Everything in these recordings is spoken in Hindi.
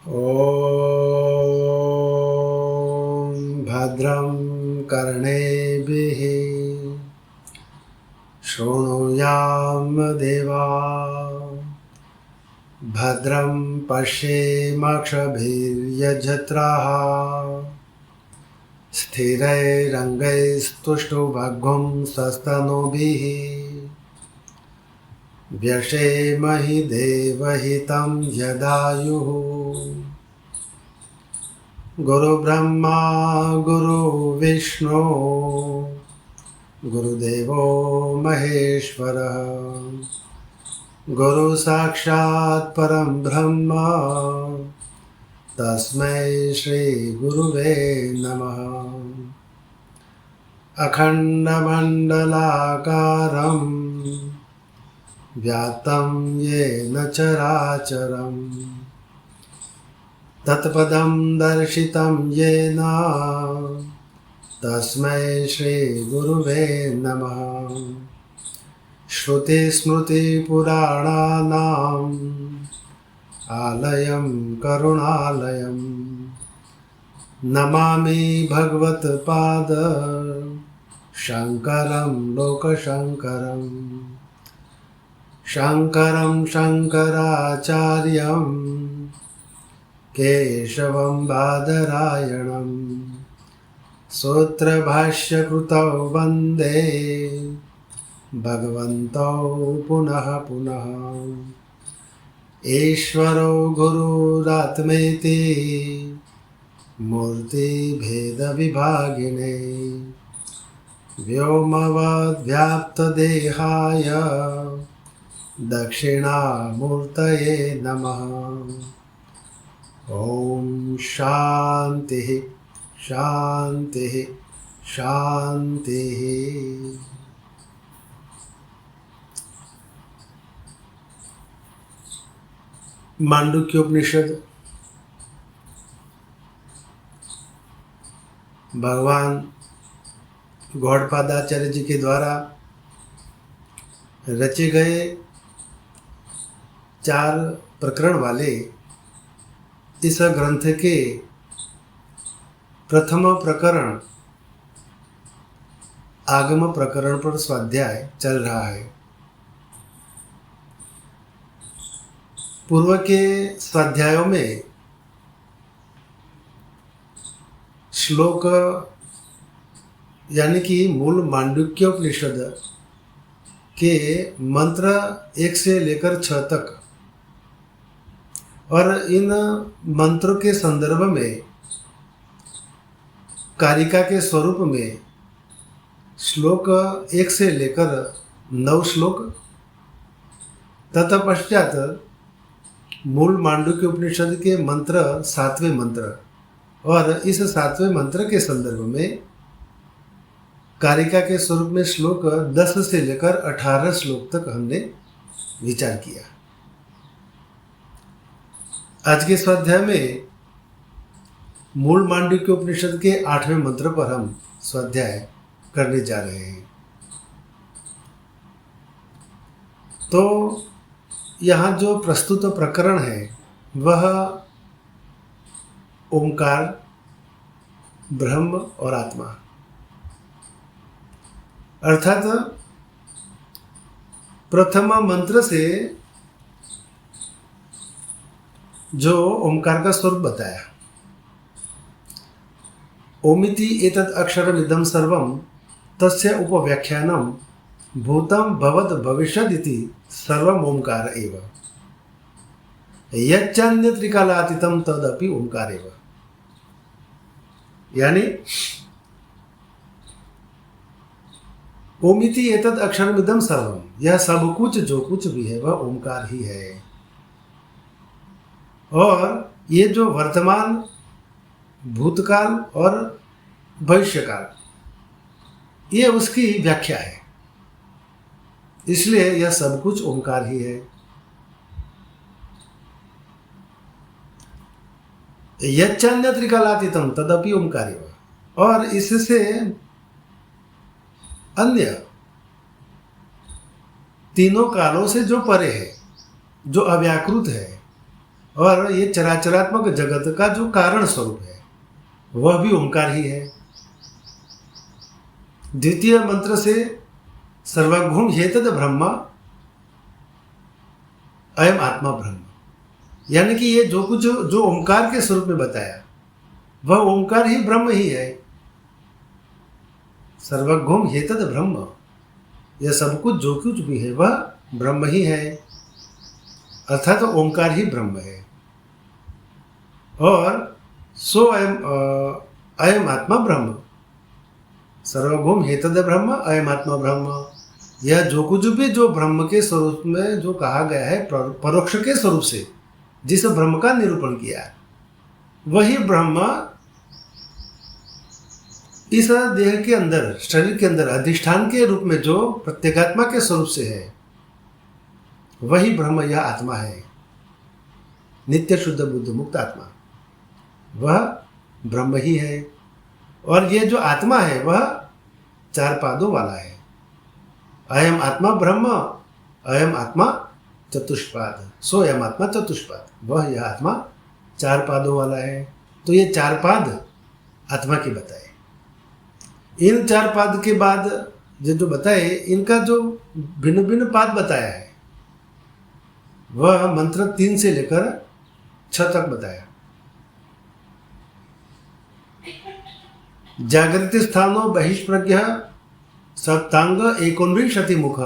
ॐ भद्रं कर्णेभिः शृणुयाम देवा भद्रं पश्येमाक्षभिर्यजत्राः स्थिरैरङ्गैस्तुष्टुभग्गुं सस्तनूभिः व्यशेमहि देवहितं यदायुः गुरुब्रह्मा गुरुविष्णु गुरुदेवो महेश्वरः गुरुसाक्षात् परं ब्रह्म तस्मै श्रीगुरुवे नमः। अखण्डमण्डलाकारं व्याप्तं येन चराचरं तत्पदं दर्शितं येन तस्मै श्रीगुरुवे नमः। श्रुतिस्मृतिपुराणानाम् आलयं करुणालयं नमामि भगवत्पाद शङ्करं लोकशङ्करं शङ्करं शङ्कराचार्यं केशवं बादरायणं सूत्रभाष्यकृतौ वन्दे भगवन्तौ पुनः पुनः। ईश्वरो गुरुरात्मेति मूर्तिभेदविभागिने व्योमवद्व्याप्तदेहाय दक्षिणामूर्तये नमः। ॐ शान्तिः शान्तिः शान्तिः। मांडुक्योपनिषद भगवान गौड़पादाचार्य जी के द्वारा रचे गए 4 प्रकरण वाले इस ग्रंथ के प्रथम प्रकरण आगम प्रकरण पर स्वाध्याय चल रहा है। पूर्व के स्वाध्यायों में श्लोक यानी कि मूल मांडुक्योपनिषद के मंत्र 1 से लेकर 6 तक और इन मंत्रों के संदर्भ में कारिका के स्वरूप में श्लोक 1 से लेकर 9 श्लोक तत्पश्चात मूल मांडुक्य उपनिषद के मंत्र 7वें मंत्र और इस 7वें मंत्र के संदर्भ में कारिका के स्वरूप में श्लोक 10 से लेकर 18 श्लोक तक हमने विचार किया। आज के स्वाध्याय में मूल मांडुक्य उपनिषद के 8वें मंत्र पर हम स्वाध्याय करने जा रहे हैं। तो यहाँ जो प्रस्तुत प्रकरण है वह ओंकार, ब्रह्म और आत्मा अर्थात प्रथम मंत्र से जो ओंकार का स्वरूप बताया, ओमिति एतत् अक्षरमिदं सर्वं तस्य उपव्याख्यानम भूतम भवद भविष्यदिति सर्वम ओंकार एव यच्चान्य त्रिकालातीतम तदपि ओंकार एव। यानी ओमिति एतत् अक्षरमिदं सर्वम, यह सब कुछ जो कुछ भी है वह ओंकार ही है। और ये जो वर्तमान, भूतकाल और भविष्यकाल ये उसकी व्याख्या है, इसलिए यह सब कुछ ओंकार ही है। यच्चान्य त्रिकालातीतम तदपि ओंकार एव, और इससे अन्य तीनों कालों से जो परे है, जो अव्याकृत है, और ये चराचरात्मक जगत का जो कारण स्वरूप है वह भी ओंकार ही है। द्वितीय मंत्र से सर्वगुण हेतद ब्रह्म अयम आत्मा ब्रह्म, यानी कि ये जो कुछ जो ओंकार के स्वरूप में बताया वह ओंकार ही ब्रह्म ही है। सर्वगुण हेतद ब्रह्म, यह सब कुछ जो कुछ भी है वह ब्रह्म ही है, अर्थात तो ओंकार ही ब्रह्म है। और सो अयम आत्मा ब्रह्म, सर्वगुण हेतद ब्रह्म अयम आत्मा ब्रह्म, यह जो कुछ भी जो ब्रह्म के स्वरूप में जो कहा गया है, परोक्ष के स्वरूप से जिस ब्रह्म का निरूपण किया है, वही ब्रह्म इस देह के अंदर, शरीर के अंदर अधिष्ठान के रूप में जो प्रत्येगात्मा के स्वरूप से है, वही ब्रह्म यह आत्मा है। नित्य शुद्ध बुद्ध मुक्त आत्मा वह ब्रह्म ही है। और ये जो आत्मा है वह चार पादों वाला है। अयम आत्मा ब्रह्म, अयम आत्मा चतुष्पाद, सो अयम आत्मा चतुष्पाद, वह यह आत्मा चार पादों वाला है। तो ये चार पाद आत्मा की बताए। इन चार पाद के बाद जो बताए, इनका जो भिन्न भिन्न पाद बताया है वह मंत्र 3 से लेकर 6 तक बताया। जागृति स्थानो बहिष्प्रज्ञ सप्तांग 19 मुख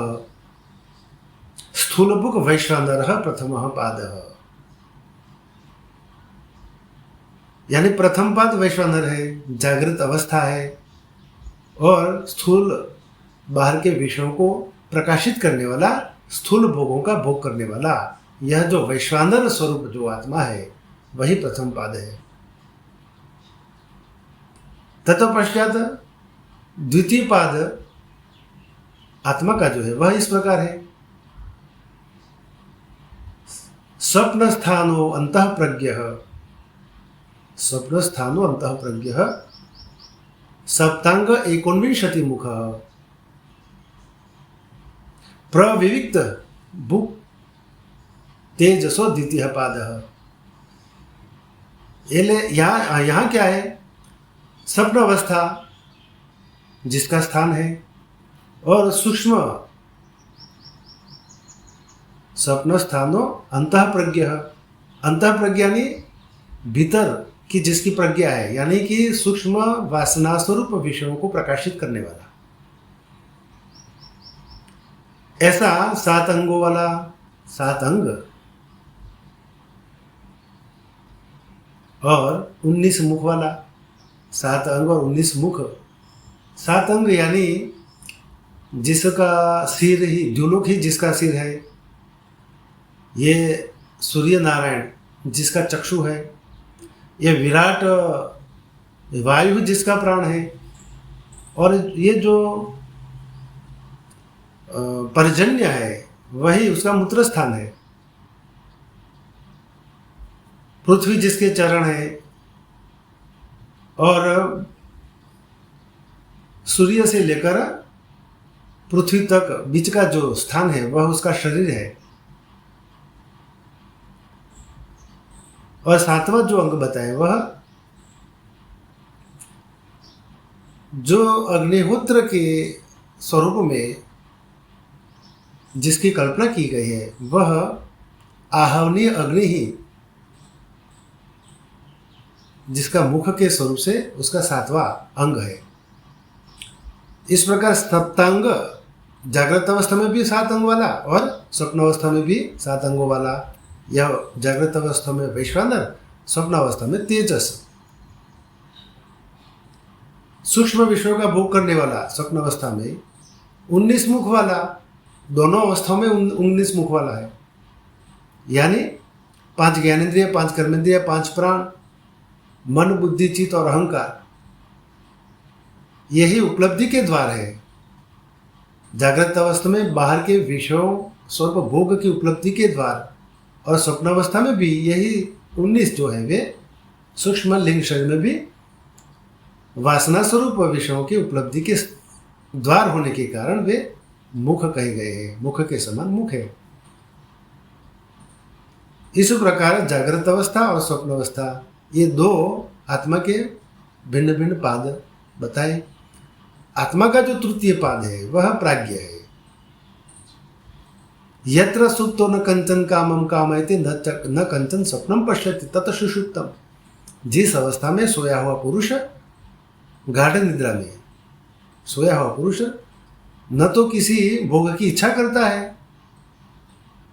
स्थूलभुक वैश्वानरः प्रथमः पादः, यानी प्रथम पाद वैश्वानर है, जागृत अवस्था है, और स्थूल बाहर के विषयों को प्रकाशित करने वाला, स्थूल भोगों का भोग करने वाला, यह जो वैश्वानर स्वरूप जो आत्मा है वही प्रथम पाद है। तत्पश्चात द्वितीय पाद आत्मा का जो है वह इस प्रकार है। स्वप्न स्थानो अंतः प्रज्ञ, स्वप्न स्थानो अंतः प्रज्ञ सप्तांग 19 मुख प्रविविक्त भुक् तेजसो द्वितीय पाद। यहाँ क्या है? स्वप्न अवस्था जिसका स्थान है, और सूक्ष्म स्वप्न स्थानो अंतः प्रज्ञ, अंतः प्रज्ञा यानी भीतर की जिसकी प्रज्ञा है, यानी कि सूक्ष्म वासना स्वरूप विषयों को प्रकाशित करने वाला, ऐसा 7 अंगों वाला, 7 अंग और 19 मुख वाला, 7 अंग और 19 मुख। 7 अंग यानी जिसका सिर ही, द्युलोक ही जिसका सिर है, ये सूर्य नारायण जिसका चक्षु है, ये विराट वायु जिसका प्राण है, और ये जो पर्जन्य है वही उसका मूत्र स्थान है, पृथ्वी जिसके चरण है, और सूर्य से लेकर पृथ्वी तक बीच का जो स्थान है वह उसका शरीर है। और 7वां जो अंग बताए वह जो अग्निहोत्र के स्वरूप में जिसकी कल्पना की गई है वह आहवनीय अग्नि ही जिसका मुख के स्वरूप से उसका 7वां अंग है। इस प्रकार सप्तांग जागृत अवस्था में भी 7 अंग वाला और स्वप्न अवस्था में भी 7 अंगों वाला। यह जागृत अवस्था में वैश्वानर, स्वप्न अवस्था में तेजस। सूक्ष्म विषयों का भोग करने वाला स्वप्न अवस्था में 19 मुख वाला, दोनों अवस्थाओं में 19 मुख वाला है, यानी 5 ज्ञानेंद्रिय, 5 कर्मेंद्रिय, 5 प्राण, मन, बुद्धि, चित्त और अहंकार, यही उपलब्धि के द्वार है। जागृत अवस्था में बाहर के विषयों स्वरूप भोग की उपलब्धि के द्वार, और स्वप्न अवस्था में भी यही 19 जो है वे सूक्ष्म लिंग शरीर में भी वासना स्वरूप विषयों की उपलब्धि के द्वार होने के कारण वे मुख कहे गए हैं। मुख के समान मुख है। इस प्रकार जागृत अवस्था और स्वप्न अवस्था, ये दो आत्मा के भिन्न भिन्न पाद बताए। आत्मा का जो तृतीय पाद है वह प्राज्ञ है। यत्र सुप्तो न कंचन कामम कामयते न कंचन स्वप्नम पश्यति तत् सुषुप्तम। जिस अवस्था में सोया हुआ पुरुष, गाढ़ निद्रा में सोया हुआ पुरुष न तो किसी भोग की इच्छा करता है,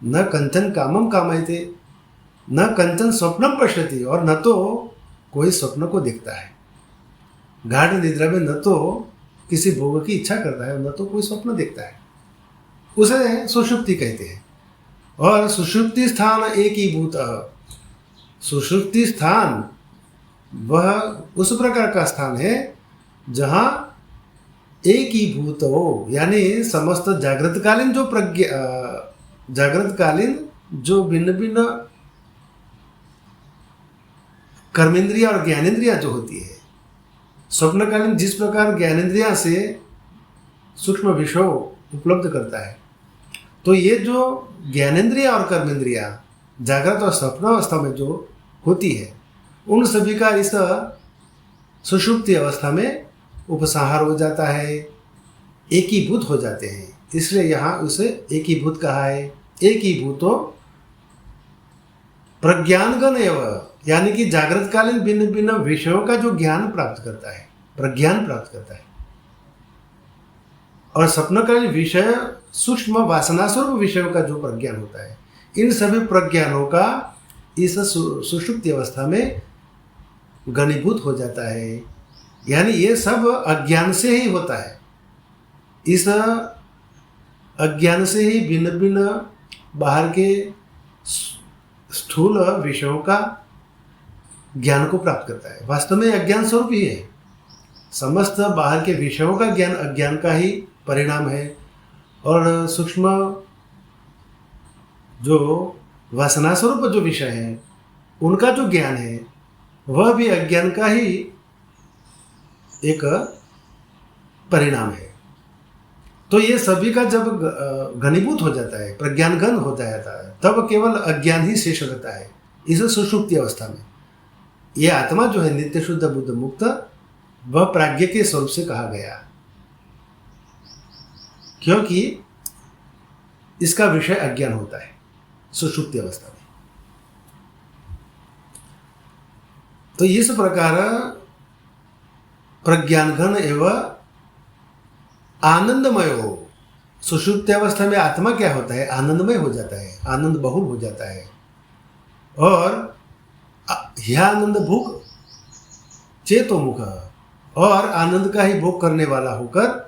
न कंचन कामम कामयते, न कंचन स्वप्नम पश्यति, और न तो कोई स्वप्न को देखता है। गाढ़ निद्रा में न तो किसी भोग की इच्छा करता है, न तो कोई स्वप्न देखता है, उसे सुषुप्ति कहते हैं। और सुषुप्ति स्थान एक ही भूत, सुषुप्ति स्थान वह उस प्रकार का स्थान है जहाँ एक ही भूत हो, यानी समस्त जागृतकालीन जो जागृतकालीन जो भिन्न भिन्न कर्मेंद्रिया और ज्ञानेंद्रिया जो होती है, स्वप्नकालीन जिस प्रकार ज्ञानेंद्रिया से सूक्ष्म विषय उपलब्ध करता है, तो ये जो ज्ञानेंद्रिया और कर्मेंद्रिया जागृत और स्वप्न अवस्था में जो होती है, उन सभी का इस सुषुप्ति अवस्था में उपसंहार हो जाता है, एकीभूत हो जाते हैं। इसलिए यहाँ उसे एकीभूत कहा है। एकीभूतो प्रज्ञानगण एवं, यानी कि जागृतकालीन भिन्न भिन्न विषयों का जो ज्ञान प्राप्त करता है, प्रज्ञान प्राप्त करता है। और स्वप्नकालीन विषय सूक्ष्म वासना स्वरूप विषयों का जो प्रज्ञान होता है, इन सभी प्रज्ञानों का इस सुषुप्ति अवस्था में घनीभूत हो जाता है। यानी ये सब अज्ञान से ही होता है। इस अज्ञान से ही भिन्न भिन्न बाहर के स्थूल विषयों का ज्ञान को प्राप्त करता है। वास्तव में अज्ञान स्वरूप ही है। समस्त बाहर के विषयों का ज्ञान अज्ञान का ही परिणाम है, और सूक्ष्म जो वासना स्वरूप जो विषय है उनका जो ज्ञान है वह भी अज्ञान का ही एक परिणाम है। तो ये सभी का जब घनीभूत हो जाता है, प्रज्ञानघन हो जाता है, तब केवल अज्ञान ही शेष रहता है। इस सुषुप्ति अवस्था में ये आत्मा जो है नित्य शुद्ध बुद्ध मुक्त, वह प्राज्ञ के स्वरूप से कहा गया, क्योंकि इसका विषय अज्ञान होता है सुषुप्ति अवस्था में। तो इस प्रकार प्रज्ञानघन एवं आनंदमय हो। सुषुप्ति अवस्था में आत्मा क्या होता है? आनंदमय हो जाता है, आनंद बहुल हो जाता है, और यह आनंद भोग चेतोमुख, और आनंद का ही भोग करने वाला होकर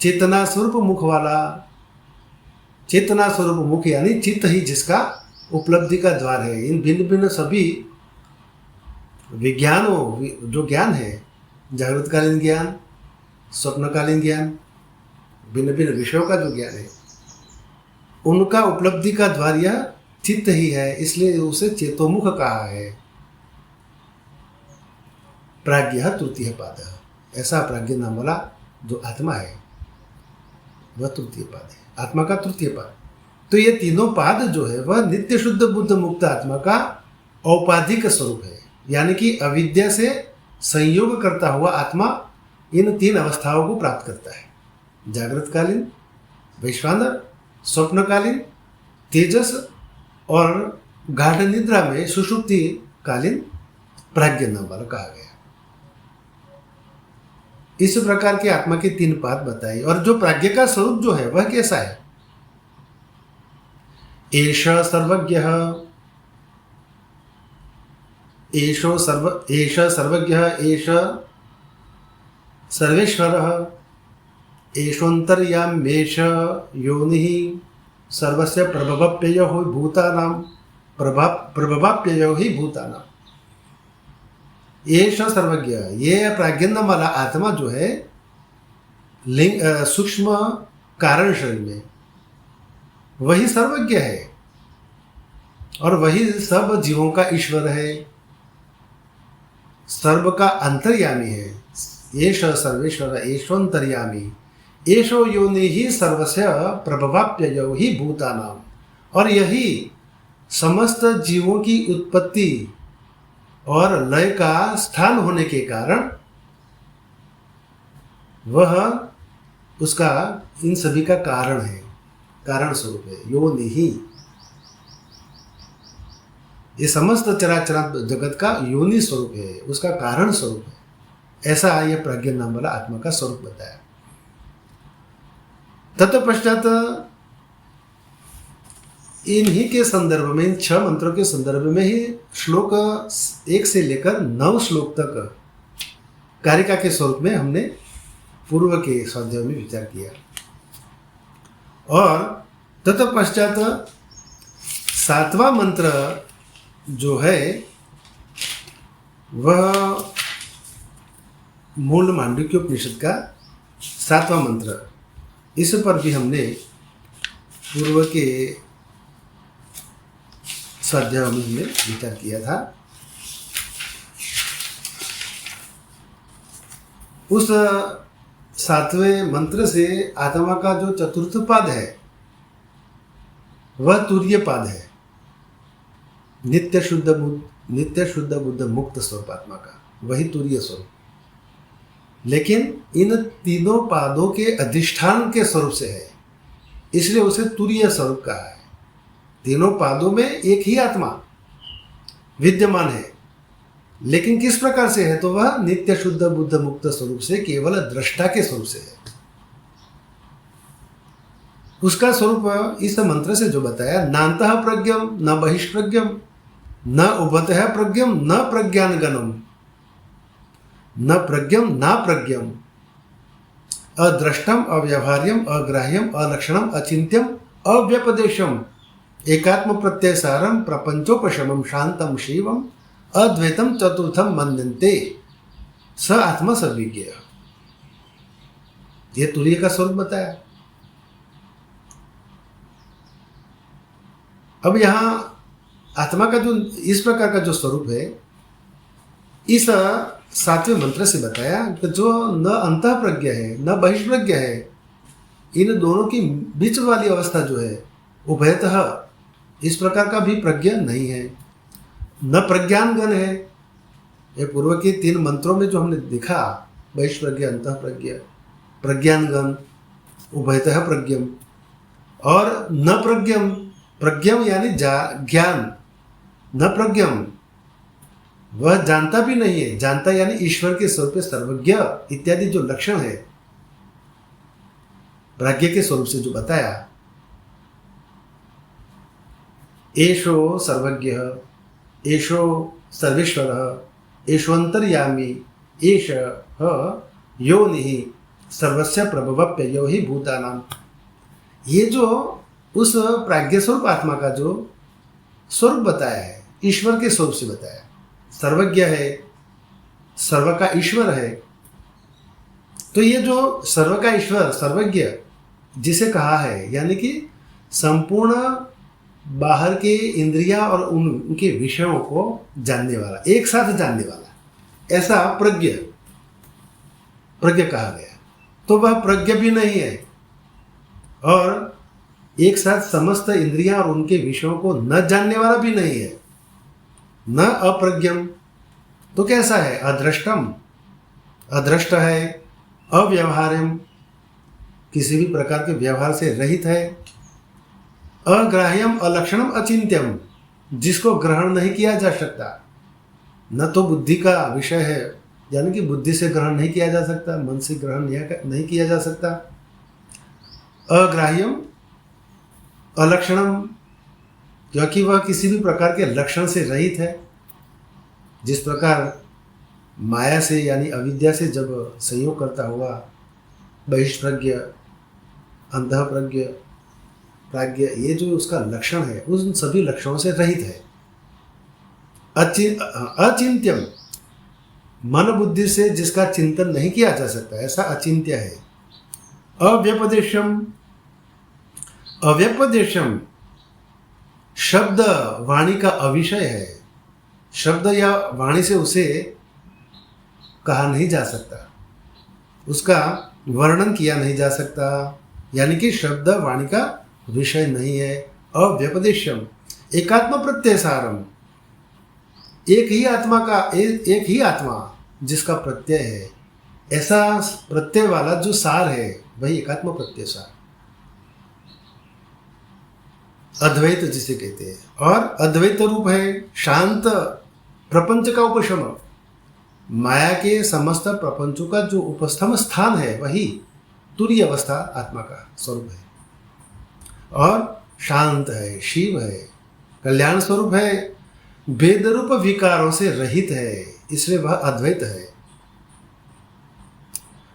चेतना स्वरूप मुख वाला, चेतना स्वरूप मुख यानी चित्त ही जिसका उपलब्धि का द्वार है। इन भिन्न भिन्न सभी विज्ञानों जो ज्ञान है, जागृतकालीन ज्ञान, स्वप्नकालीन ज्ञान, भिन्न भिन्न विषयों का जो ज्ञान है, उनका उपलब्धि का द्वार यह चित्त ही है, इसलिए उसे चेतोमुख कहा है। प्राज्ञ तृतीय पाद, ऐसा प्राज्ञ नाम वाला जो आत्मा है वह तृतीय पाद है, आत्मा का तृतीय पाद। तो ये तीनों पाद जो है वह नित्य शुद्ध बुद्ध मुक्त आत्मा का औपाधिक स्वरूप है, यानी कि अविद्या से संयोग करता हुआ आत्मा इन तीन अवस्थाओं को प्राप्त करता है। जागृतकालीन वैश्वानर, स्वप्नकालीन तेजस, और गाढ़ निद्रा में सुषुप्ति कालीन प्राज्ञ नाम वाला कहा गया। इस प्रकार के आत्मा के तीन पाद बताए। और जो प्राज्ञ का स्वरूप जो है वह कैसा है? एष सर्वज्ञ, एष सर्वज्ञ, एष सर्वेश्वरः, एषोऽन्तर्याम्येष योनिः सर्वस्य प्रभवाप्ययो हि भूतानां, प्रभवाप्ययो हि भूतानां। एष सर्वज्ञ, ये प्राज्ञान वाला आत्मा जो है लिंग सूक्ष्म कारण शरीर में, वही सर्वज्ञ है और वही सब जीवों का ईश्वर है, सर्व का अंतर्यामी है। एष सर्वेश्वर एषोऽन्तर्यामी, एषो योनि ही सर्वस्य प्रभवाप्ययो ही भूतानाम। और यही समस्त जीवों की उत्पत्ति और लय का स्थान होने के कारण वह उसका इन सभी का कारण है, कारण स्वरूप है। योनि ही, ये समस्त चराचर जगत का योनि स्वरूप है, उसका कारण स्वरूप है। ऐसा यह प्रज्ञा नाम वाला आत्मा का स्वरूप बताया। तत्पश्चात इन्हीं के संदर्भ में, इन 6 मंत्रों के संदर्भ में ही श्लोक 1 से लेकर 9 श्लोक तक कारिका के स्वरूप में हमने पूर्व के स्वाध्याय में विचार किया। और तत्पश्चात 7वां मंत्र जो है वह मूल मांडुक्य उपनिषद का 7वां मंत्र, इस पर भी हमने पूर्व के स्वाध्याय में हमने विचार किया था। उस 7वें मंत्र से आत्मा का जो चतुर्थ पाद है वह तुरीय पाद है, नित्य शुद्ध बुद्ध मुक्त स्वरूप आत्मा का, वही तुरीय स्वरूप। लेकिन इन तीनों पादों के अधिष्ठान के स्वरूप से है, इसलिए उसे तुरीय स्वरूप कहा है। तीनों पादों में एक ही आत्मा विद्यमान है, लेकिन किस प्रकार से है? तो वह नित्य शुद्ध बुद्ध मुक्त स्वरूप से, केवल दृष्टा के स्वरूप से है। उसका स्वरूप इस मंत्र से जो बताया, नान्तः प्रज्ञम न बहिष्प्रज्ञम न उभतः प्रज्ञम न प्रज्ञानगणम न प्रज्ञम न प्रज्ञम अदृष्टम अव्यवहार्यम अग्राह्यम अलक्षणम अचिंत्यम अव्यपदेशम एकात्म प्रत्ययसारम प्रपंचोपशमम शांतम शिवम अद्वैतम चतुर्थम मन्यन्ते स आत्मा सर्वज्ञ। ये तुरीय का स्वरूप बताया। अब यहाँ आत्मा का जो इस प्रकार का जो स्वरूप है, इस 7वें मंत्र से बताया कि जो न अंतः प्रज्ञा है न बहिष्प्रज्ञा है, इन दोनों की बीच वाली अवस्था जो है उभयतः, इस प्रकार का भी प्रज्ञा नहीं है। न प्रज्ञानगण है। ये पूर्व के 3 मंत्रों में जो हमने देखा, बहिष्प्रज्ञा, अंतः प्रज्ञा, प्रज्ञानगण, उभयतः प्रज्ञम, और न प्रज्ञम, प्रज्ञम यानी ज्ञान, न प्रज्ञम वह जानता भी नहीं है। जानता यानी ईश्वर के स्वरूप सर्वज्ञ इत्यादि जो लक्षण है प्राज्ञ के स्वरूप से जो बताया, एषो सर्वज्ञ, एषो सर्वेश्वर, एषोऽन्तर्यामी, एष योनिः सर्वस्य प्रभवप्य यो हि भूतानाम। ये जो उस प्राज्ञ स्वरूप आत्मा का जो स्वरूप बताया है, ईश्वर के स्वरूप से बताया, सर्वज्ञ है, सर्व का ईश्वर है। तो ये जो सर्व का ईश्वर सर्वज्ञ जिसे कहा है, यानी कि संपूर्ण बाहर के इंद्रिया और उनके विषयों को जानने वाला, एक साथ जानने वाला, ऐसा प्रज्ञ कहा गया। तो वह प्रज्ञ भी नहीं है और एक साथ समस्त इंद्रियां और उनके विषयों को न जानने वाला भी नहीं है। न अप्रज्ञम तो कैसा है? अदृष्टम, अदृष्ट है, अव्यवहार्यम किसी भी प्रकार के व्यवहार से रहित है, अग्राह्यम अलक्षणम अचिंत्यम जिसको ग्रहण नहीं किया जा सकता, न तो बुद्धि का विषय है, यानी कि बुद्धि से ग्रहण नहीं किया जा सकता, मन से ग्रहण नहीं किया जा सकता। अग्राह्यम अलक्षणम क्योंकि वह किसी भी प्रकार के लक्षण से रहित है। जिस प्रकार माया से यानी अविद्या से जब संयोग करता हुआ बहिष्प्रज्ञ, अंतः प्रज्ञ, प्राज्ञ, ये जो उसका लक्षण है उन सभी लक्षणों से रहित है। अचिंत्यम मन बुद्धि से जिसका चिंतन नहीं किया जा सकता, ऐसा अचिंत्य है। अव्यपदेशम, अव्यपदेशम शब्द वाणी का अविषय है। शब्द या वाणी से उसे कहा नहीं जा सकता, उसका वर्णन किया नहीं जा सकता, यानी कि शब्द वाणी का विषय नहीं है। अव्यपदेशम एकात्म प्रत्यय सारम, एक ही आत्मा जिसका प्रत्यय है, ऐसा प्रत्यय वाला जो सार है वही एकात्म प्रत्यय सार, अद्वैत जिसे कहते हैं। और अद्वैत रूप है शांत प्रपंच का उपशम, माया के समस्त प्रपंचों का जो उपस्थम स्थान है वही तुरीय अवस्था आत्मा का स्वरूप है। और शांत है, शिव है, कल्याण स्वरूप है, वेद रूप विकारों से रहित है, इसलिए वह अद्वैत है।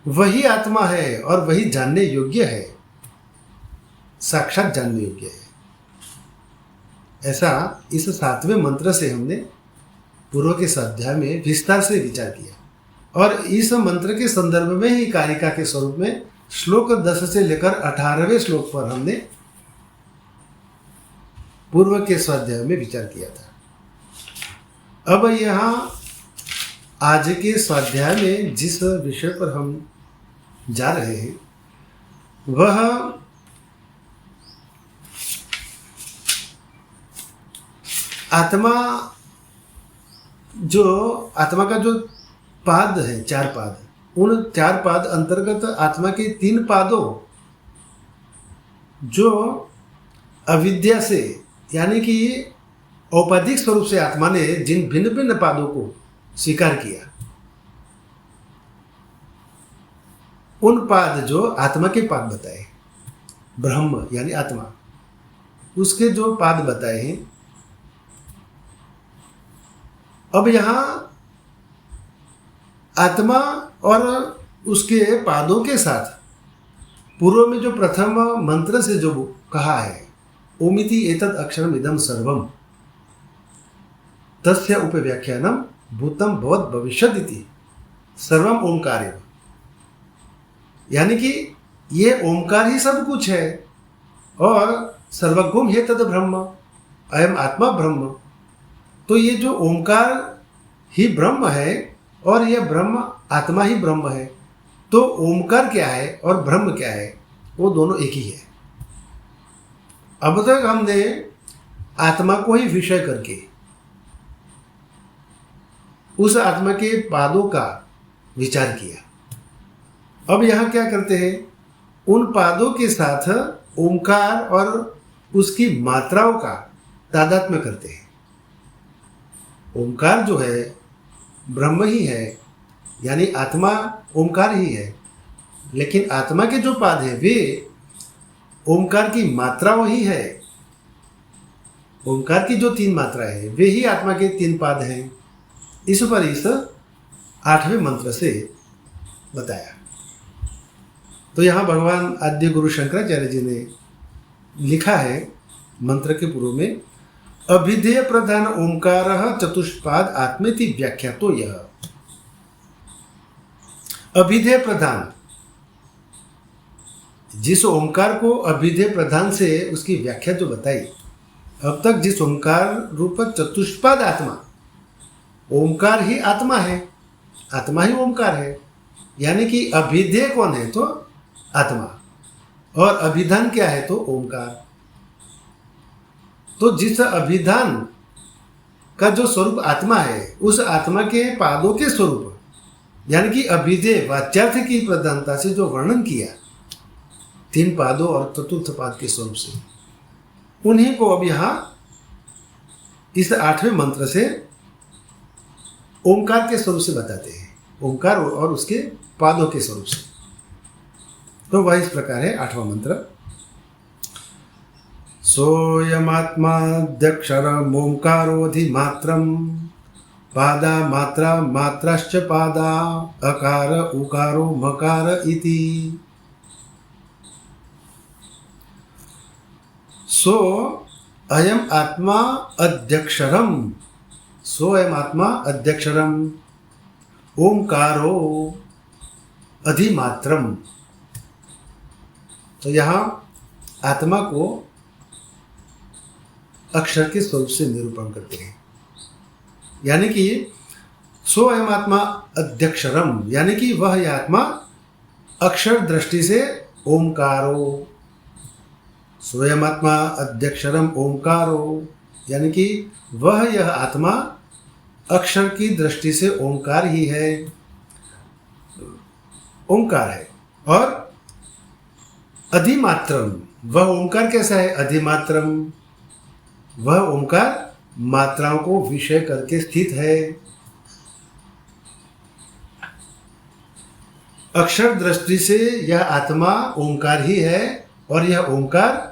वही आत्मा है और वही जानने योग्य है, साक्षात जानने योग्य है। ऐसा इस 7वें मंत्र से हमने पूर्व के स्वाध्याय में विस्तार से विचार किया। और इस मंत्र के संदर्भ में ही कारिका के स्वरूप में श्लोक 10 से लेकर 18वें श्लोक पर हमने पूर्व के स्वाध्याय में विचार किया था। अब यहाँ आज के स्वाध्याय में जिस विषय पर हम जा रहे हैं वह आत्मा का जो पाद है, 4 पाद, उन 4 पाद अंतर्गत आत्मा के 3 पादों जो अविद्या से यानी कि औपाधिक स्वरूप से आत्मा ने जिन भिन्न भिन्न पादों को स्वीकार किया, उन पाद जो आत्मा के पाद बताए, ब्रह्म यानी आत्मा, उसके जो पाद बताए हैं, अब यहाँ आत्मा और उसके पादों के साथ पूर्व में जो प्रथम मंत्र से जो कहा है, ओमिति एतद अक्षरम इदम सर्वम तस्य उपव्याख्यानम भूतम भवत भविष्यदिति सर्वम ओंकार, यानी कि ये ओंकार ही सब कुछ है और सर्वगुम हे तद ब्रह्म, अयम आत्मा ब्रह्म। तो ये जो ओंकार ही ब्रह्म है और यह ब्रह्म आत्मा ही ब्रह्म है। तो ओंकार क्या है और ब्रह्म क्या है, वो दोनों एक ही है। अब तक हमने आत्मा को ही विषय करके उस आत्मा के पादों का विचार किया। अब यहाँ क्या करते हैं, उन पादों के साथ ओंकार और उसकी मात्राओं का तादात्म्य करते हैं। ओंकार जो है ब्रह्म ही है, यानी आत्मा ओंकार ही है, लेकिन आत्मा के जो पाद है वे ओंकार की मात्राओं ही है। ओंकार की जो 3 मात्राएं हैं वे ही आत्मा के 3 पाद हैं। इस पर इस 8वें मंत्र से बताया। तो यहाँ भगवान आद्य गुरु शंकराचार्य जी ने लिखा है मंत्र के पूर्व में, अभिधेय प्रधान ओंकार चतुष्पाद आत्मेति व्याख्यातो यह। अभिधेय प्रधान, जिस ओंकार को अभिधेय प्रधान से उसकी व्याख्या जो बताई, अब तक जिस ओंकार रूपक चतुष्पाद आत्मा, ओंकार ही आत्मा है, आत्मा ही ओंकार है, यानी कि अभिधेय कौन है तो आत्मा, और अभिधान क्या है तो ओंकार। तो जिस अभिधान का जो स्वरूप आत्मा है, उस आत्मा के पादों के स्वरूप यानी कि अभिधेय वाच्यार्थ की प्रधानता से जो वर्णन किया 3 पादों और चतुर्थ पाद के स्वरूप से, उन्हीं को अब यहाँ इस 8वें मंत्र से ओंकार के स्वरूप से बताते हैं, ओंकार और उसके पादों के स्वरूप से। तो वह इस प्रकार है 8वां मंत्र, सोऽयमात्माद्यक्षरम् ओंकारोऽधिमात्रम् पादा मात्रा मात्राश्च पादा अकार उकारो मकार इति। सो अयम आत्मा अध्यक्षरम, सो अयम आत्मा अध्यक्षरम ओंकारो अधिमात्रम। तो यहाँ आत्मा को अक्षर के स्वरूप से निरूपण करते हैं, यानी कि सो अयम आत्मा अध्यक्षरम, यानी कि वह यह आत्मा अक्षर दृष्टि से ओंकारो, स्वयं आत्मा अध्यक्षरम ओंकारो, यानी कि वह यह आत्मा अक्षर की दृष्टि से ओंकार ही है, ओंकार है। और अधिमात्रम, वह ओंकार कैसा है? अधिमात्रम, वह ओंकार मात्राओं को विषय करके स्थित है। अक्षर दृष्टि से यह आत्मा ओंकार ही है और यह ओंकार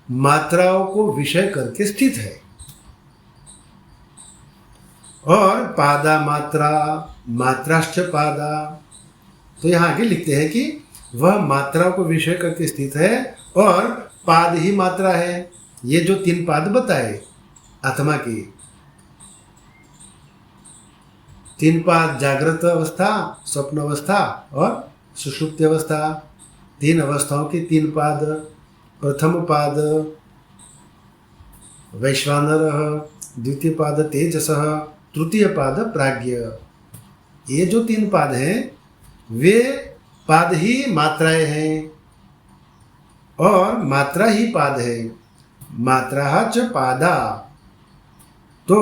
मात्राओं को विषय करके स्थित है। और पादा मात्रा, मात्राश्च पादा, तो यहाँ आगे लिखते हैं कि वह मात्राओं को विषय करके स्थित है और पाद ही मात्रा है। ये जो 3 पाद बताए आत्मा की, 3 पाद, जागृत अवस्था, स्वप्न अवस्था और सुषुप्ति अवस्था, 3 अवस्थाओं के 3 पाद। प्रथम पाद वैश्वानरः, द्वितीय पाद तेजसः, तृतीय पाद प्राज्ञ। ये जो 3 पाद हैं वे पाद ही मात्राएं हैं और मात्रा ही पाद है। मात्रा च पादा, तो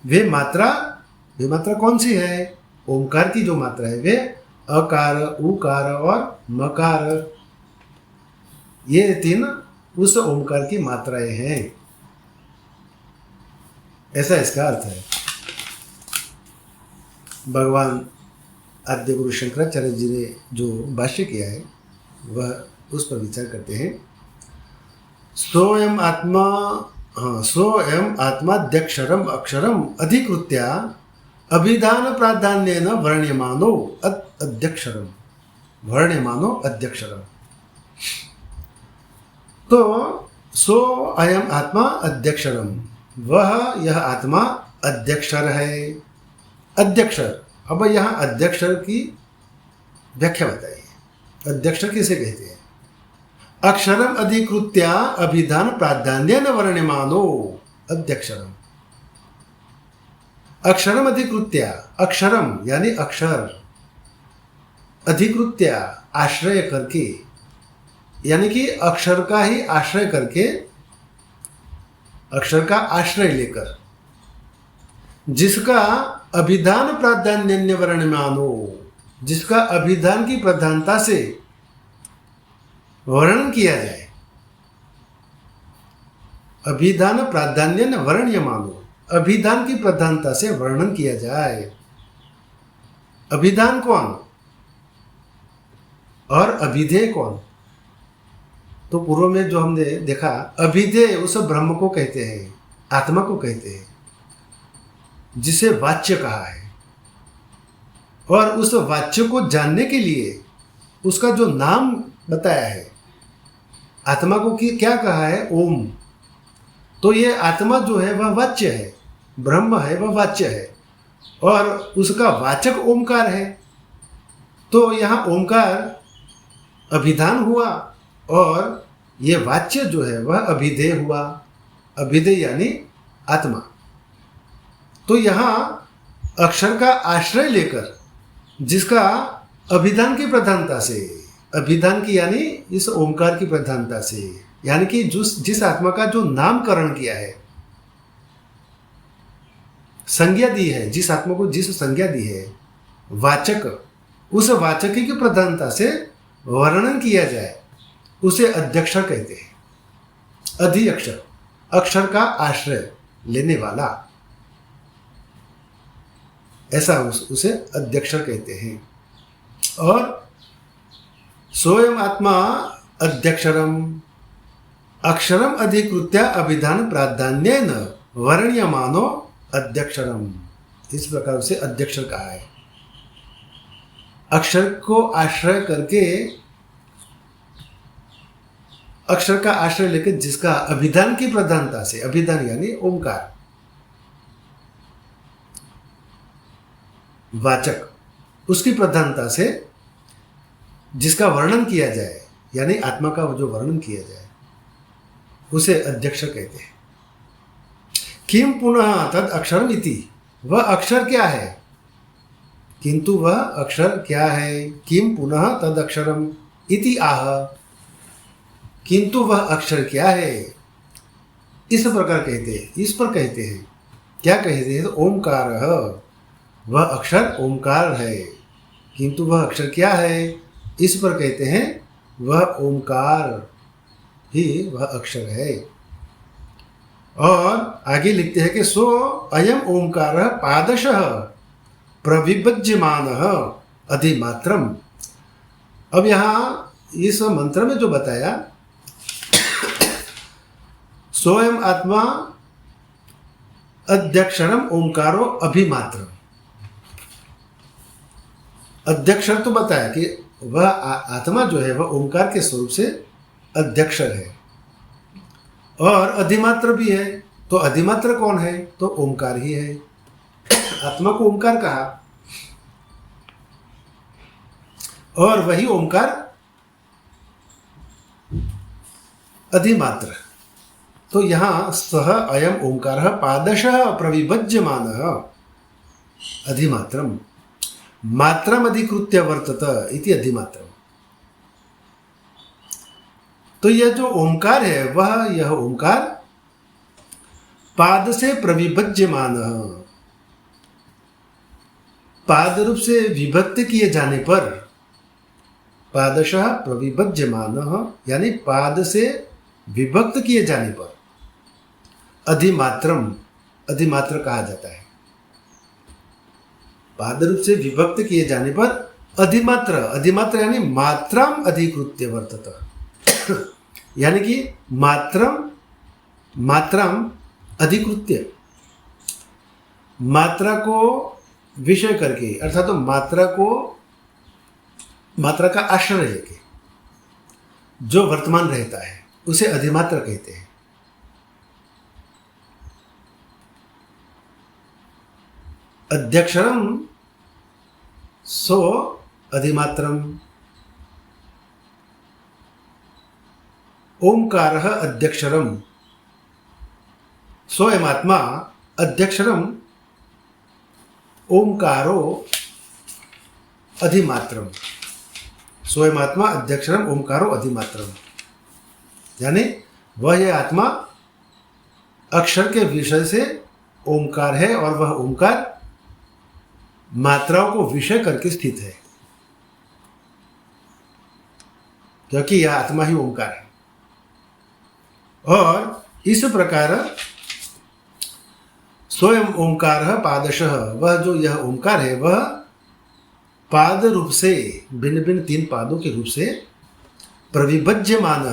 वे मात्रा कौन सी है? ओंकार की जो मात्रा है वे अकार, उकार और मकार, ये 3 उस ओंकार की मात्राएं हैं। ऐसा इसका अर्थ है। भगवान आद्य गुरु शंकराचार्य जी ने जो भाष्य किया है वह उस पर विचार करते हैं। सोयम आत्माद्यक्षरम अक्षरम अधिकृत्या अभिधान प्राधान्येन वर्ण्यमानो अध्यक्षरम, वर्ण्यमानो अध्यक्षरम। तो सो अयम आत्मा अध्यक्षरम, वह यह आत्मा अध्यक्षर है। अध्यक्षर, अब यहाँ अध्यक्षर की व्याख्या बताइए। अध्यक्षर किसे कहते हैं? अक्षरम अधिकृत्या अभिधान प्राधान्येन वर्ण्यमानो अध्यक्षरम। अक्षरम अधिकृत्या, अक्षरम यानी अक्षर, अधिकृत्या आश्रय करके, यानी कि अक्षर का ही आश्रय करके, अक्षर का आश्रय लेकर, जिसका अभिधान प्राधान्य वर्ण्यमानो, जिसका अभिधान की प्रधानता से वर्णन किया जाए। अभिधान प्राधान्य वर्ण्यमानो, अभिधान की प्रधानता से वर्णन किया जाए। अभिधान कौन और अभिधेय कौन? तो पूर्व में जो हमने देखा, अभिधेय उस ब्रह्म को कहते हैं, आत्मा को कहते हैं, जिसे वाच्य कहा है। और उस वाच्य को जानने के लिए उसका जो नाम बताया है, आत्मा को क्या कहा है? ओम। तो ये आत्मा जो है वह वाच्य है, ब्रह्म है वह वाच्य है और उसका वाचक ओमकार है। तो यहाँ ओमकार अभिधान हुआ और ये वाच्य जो है वह अभिधेय हुआ। अभिधेय यानी आत्मा। तो यहाँ अक्षर का आश्रय लेकर, जिसका अभिधान की प्रधानता से, अभिधान की यानी इस ओंकार की प्रधानता से, यानी कि जिस आत्मा का जो नामकरण किया है, संज्ञा दी है, जिस आत्मा को जिस संज्ञा दी है, वाचक, उस वाचक की प्रधानता से वर्णन किया जाए, उसे अध्यक्षर कहते हैं। अधि अक्षर, अक्षर का आश्रय लेने वाला, ऐसा उसे अध्यक्षर कहते हैं। और सोयम आत्मा अध्यक्षरम अक्षरम अधिकृत्या अभिधान प्राधान्येन वर्ण्यमानो अध्यक्षरम, इस प्रकार से अध्यक्षर कहा है। अक्षर को आश्रय करके, अक्षर का आश्रय लेकर, जिसका अभिधान की प्रधानता से, अभिधान यानी ओंकार, वाचक, उसकी प्रधानता से जिसका वर्णन किया जाए, यानी आत्मा का जो वर्णन किया जाए, उसे अध्यक्ष कहते हैं। किम पुनः तद अक्षरम इति, वह अक्षर क्या है? किंतु वह अक्षर क्या है? किम पुनः तद अक्षरम इति आह, किंतु वह अक्षर क्या है? इस प्रकार कहते हैं, इस पर कहते हैं। क्या कहते हैं? तो ओमकार, वह अक्षर ओमकार है, किंतु वह अक्षर क्या है? इस पर कहते हैं वह ओमकार ही वह अक्षर है। और आगे लिखते हैं कि सो अयम ओमकार पादशः प्रविभज्यमान अधिमात्रम। अब यहाँ इस मंत्र में जो बताया, सोयम आत्मा अध्यक्षरम ओंकारो अभिमात्र। अध्यक्षर तो बताया कि वह आत्मा जो है वह ओंकार के स्वरूप से अध्यक्षर है, और अधिमात्र भी है। तो अधिमात्र कौन है? तो ओंकार ही है। आत्मा को ओंकार कहा, और वही ओंकार अधिमात्र। तो यहाँ सह अयम ओंकार पादशः प्रविभज्यमान अधिमात्रम मात्रम अधिकृत्य वर्तत इति अधिमात्रम। तो यह जो ओंकार है वह यह ओंकार पाद से प्रविभज्यमान, पाद रूप से विभक्त किए जाने पर, पादशः प्रविभज्यमान यानी पाद से विभक्त किए जाने पर अधिमात्रम, अधिमात्र कहा जाता है। पाद रूप से विभक्त किए जाने पर अधिमात्र, अधिमात्र यानी मात्रम अधिकृत्य वर्तत यानी कि मात्रम, मात्रम अधिकृत्य, मात्रा को विषय करके, अर्थात तो मात्रा को, मात्रा का आश्रय लेके जो वर्तमान रहता है उसे अधिमात्र कहते हैं। अध्यक्षरम सो अधिमात्रम, ओंकारः अध्यक्षरम सोऽयमात्मा अध्यक्षरम ओंकारो अधिमात्रम, सोऽयमात्मा अध्यक्षरम ओंकारो अधिमात्रम, यानी वह यह आत्मा अक्षर के विषय से ओंकार है, और वह ओंकार मात्राओं को विषय करके स्थित है, क्योंकि यह आत्मा ही ओंकार है। और इस प्रकार स्वयं ओंकार पादशः, वह जो यह ओंकार है वह पाद रूप से, भिन्न भिन्न तीन पादों के रूप से प्रविभज्यमान,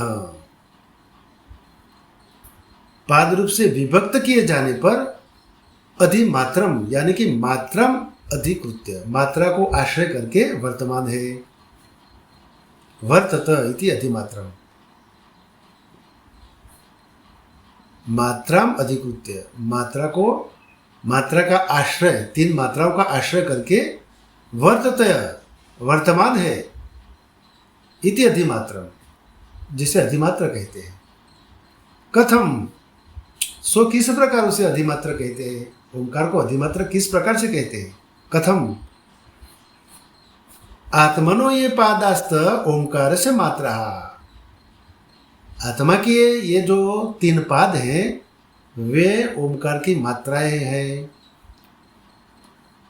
पाद रूप से विभक्त किए जाने पर अधिमात्रम यानी कि मात्रम अधिकृत्य, मात्रा को आश्रय करके वर्तमान है। वर्तत इति अधिमात्रम, मात्राम अधिकृत्य, मात्रा को, मात्रा का आश्रय, तीन मात्राओं का आश्रय करके वर्ततय वर्तमान है, इति अधिमात्रम, जिसे अधिमात्र कहते हैं। कथम, सो किस प्रकार उसे अधिमात्र कहते हैं? ओंकार को अधिमात्र किस प्रकार से कहते हैं? कथम, आत्मनो ये पादास्त ओंकार से मात्रा, आत्मा के ये जो तीन पाद हैं वे ओंकार की मात्राएं हैं,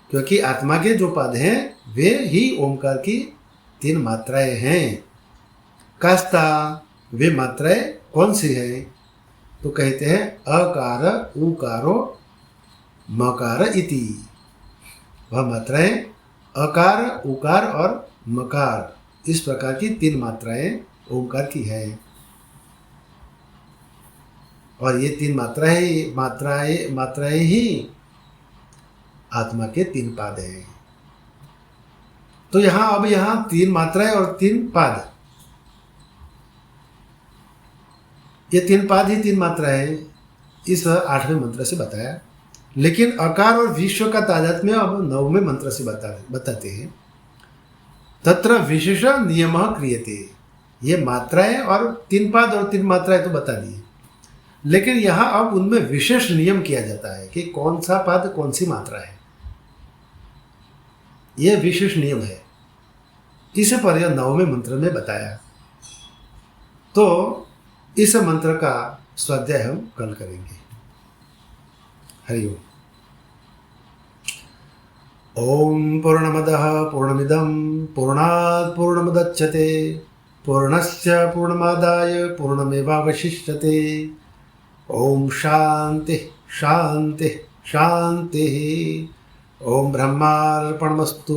क्योंकि आत्मा के जो पाद हैं वे ही ओंकार की तीन मात्राएं हैं। कास्ता, वे मात्राएं कौन सी हैं? तो कहते हैं अकार उकारो मकार इति, वह मात्राएं अकार उकार और मकार, इस प्रकार की तीन मात्राएं ओंकार की है। और ये तीन मात्राएं ही आत्मा के तीन पाद हैं। तो अब यहाँ तीन मात्राएं और तीन पाद, ये तीन पाद ही तीन मात्राएं इस 8वें मंत्र से बताया। लेकिन अकार और विश्व का तादात्म्य अब 9वें मंत्र से बताते हैं। तत्र विशेष नियम क्रियते, ये मात्राएं और तीन पाद और तीन मात्राएं तो बता दिए, लेकिन यहाँ अब उनमें विशेष नियम किया जाता है कि कौन सा पद कौन सी मात्रा है, यह विशेष नियम है। इसे पर 9वें मंत्र में बताया। तो इस मंत्र का स्वाध्याय हम कल करेंगे। हरि ओम। ओम पूर्णमदः पूर्णमिदं पूर्णात् पूर्णमुदच्यते पूर्णस्य पूर्णमादाय पूर्णमेवावशिष्यते। ओम शांति शांति शांति। ओम ब्रह्मार्पणमस्तु।